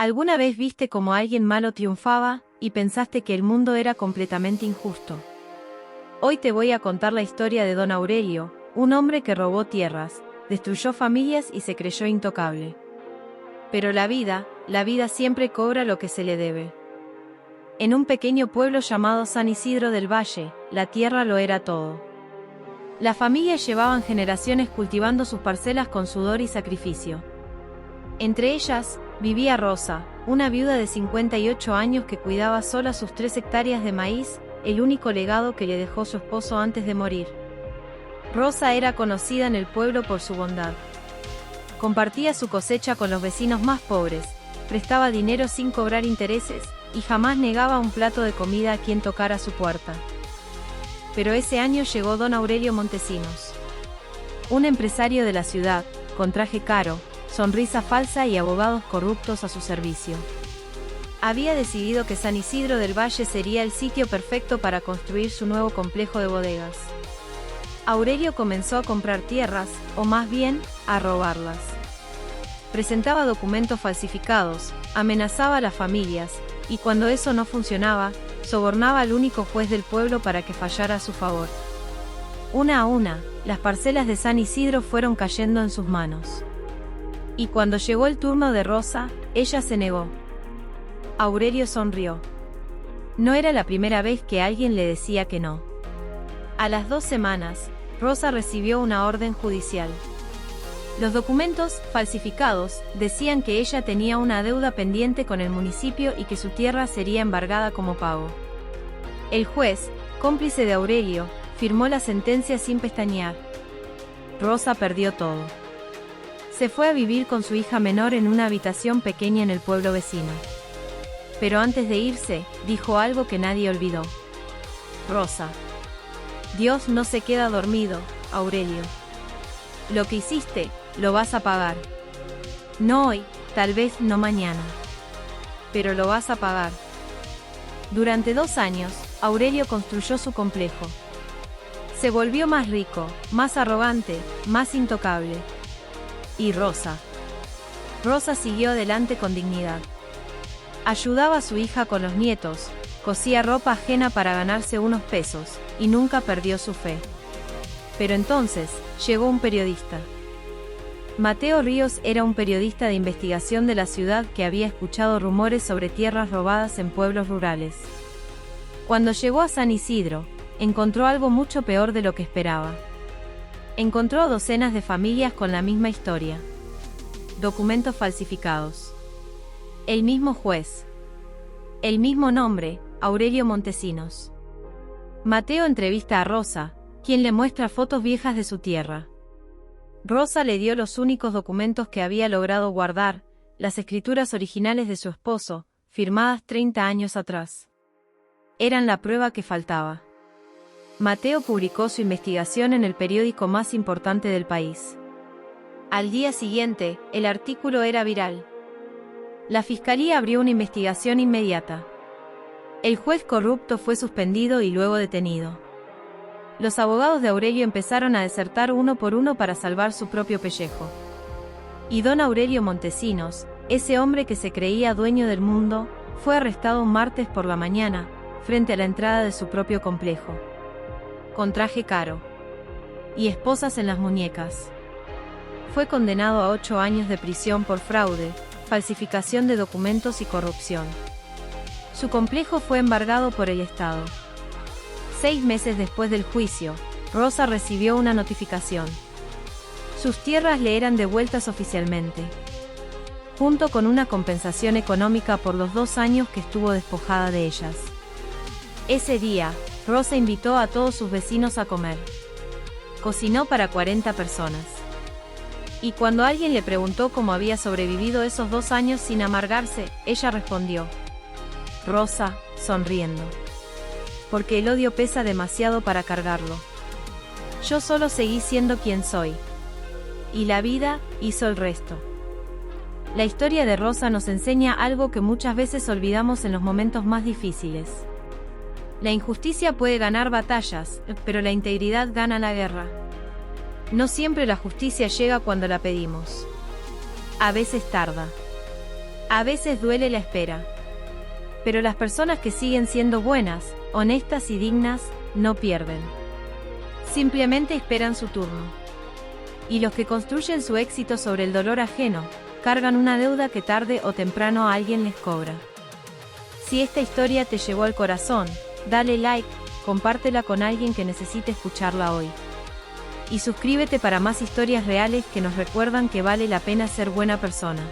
¿Alguna vez viste cómo alguien malo triunfaba y pensaste que el mundo era completamente injusto? Hoy te voy a contar la historia de Don Aurelio, un hombre que robó tierras, destruyó familias y se creyó intocable. Pero la vida siempre cobra lo que se le debe. En un pequeño pueblo llamado San Isidro del Valle, la tierra lo era todo. Las familias llevaban generaciones cultivando sus parcelas con sudor y sacrificio. Entre ellas, vivía Rosa, una viuda de 58 años que cuidaba sola sus 3 hectáreas de maíz, el único legado que le dejó su esposo antes de morir. Rosa era conocida en el pueblo por su bondad. Compartía su cosecha con los vecinos más pobres, prestaba dinero sin cobrar intereses, y jamás negaba un plato de comida a quien tocara su puerta. Pero ese año llegó Don Aurelio Montesinos. Un empresario de la ciudad, con traje caro, sonrisa falsa y abogados corruptos a su servicio. Había decidido que San Isidro del Valle sería el sitio perfecto para construir su nuevo complejo de bodegas. Aurelio comenzó a comprar tierras, o más bien, a robarlas. Presentaba documentos falsificados, amenazaba a las familias, y cuando eso no funcionaba, sobornaba al único juez del pueblo para que fallara a su favor. Una a una, las parcelas de San Isidro fueron cayendo en sus manos. Y cuando llegó el turno de Rosa, ella se negó. Aurelio sonrió. No era la primera vez que alguien le decía que no. A las 2 semanas, Rosa recibió una orden judicial. Los documentos, falsificados, decían que ella tenía una deuda pendiente con el municipio y que su tierra sería embargada como pago. El juez, cómplice de Aurelio, firmó la sentencia sin pestañear. Rosa perdió todo. Se fue a vivir con su hija menor en una habitación pequeña en el pueblo vecino. Pero antes de irse, dijo algo que nadie olvidó. Rosa. Dios no se queda dormido, Aurelio. Lo que hiciste, lo vas a pagar. No hoy, tal vez no mañana. Pero lo vas a pagar. Durante 2 años, Aurelio construyó su complejo. Se volvió más rico, más arrogante, más intocable. Y Rosa. Rosa siguió adelante con dignidad. Ayudaba a su hija con los nietos, cosía ropa ajena para ganarse unos pesos, y nunca perdió su fe. Pero entonces, llegó un periodista. Mateo Ríos era un periodista de investigación de la ciudad que había escuchado rumores sobre tierras robadas en pueblos rurales. Cuando llegó a San Isidro, encontró algo mucho peor de lo que esperaba. Encontró docenas de familias con la misma historia. Documentos falsificados. El mismo juez. El mismo nombre, Aurelio Montesinos. Mateo entrevista a Rosa, quien le muestra fotos viejas de su tierra. Rosa le dio los únicos documentos que había logrado guardar, las escrituras originales de su esposo, firmadas 30 años atrás. Eran la prueba que faltaba. Mateo publicó su investigación en el periódico más importante del país. Al día siguiente, el artículo era viral. La fiscalía abrió una investigación inmediata. El juez corrupto fue suspendido y luego detenido. Los abogados de Aurelio empezaron a desertar uno por uno para salvar su propio pellejo. Y Don Aurelio Montesinos, ese hombre que se creía dueño del mundo, fue arrestado un martes por la mañana, frente a la entrada de su propio complejo. Con traje caro. Y esposas en las muñecas. Fue condenado a 8 años de prisión por fraude, falsificación de documentos y corrupción. Su complejo fue embargado por el Estado. 6 meses después del juicio, Rosa recibió una notificación. Sus tierras le eran devueltas oficialmente, junto con una compensación económica por los 2 años que estuvo despojada de ellas. Ese día, Rosa invitó a todos sus vecinos a comer. Cocinó para 40 personas. Y cuando alguien le preguntó cómo había sobrevivido esos 2 años sin amargarse, ella respondió. Rosa, sonriendo. Porque el odio pesa demasiado para cargarlo. Yo solo seguí siendo quien soy. Y la vida hizo el resto. La historia de Rosa nos enseña algo que muchas veces olvidamos en los momentos más difíciles. La injusticia puede ganar batallas, pero la integridad gana la guerra. No siempre la justicia llega cuando la pedimos. A veces tarda. A veces duele la espera. Pero las personas que siguen siendo buenas, honestas y dignas, no pierden. Simplemente esperan su turno. Y los que construyen su éxito sobre el dolor ajeno, cargan una deuda que tarde o temprano alguien les cobra. Si esta historia te llegó al corazón, dale like, compártela con alguien que necesite escucharla hoy. Y suscríbete para más historias reales que nos recuerdan que vale la pena ser buena persona.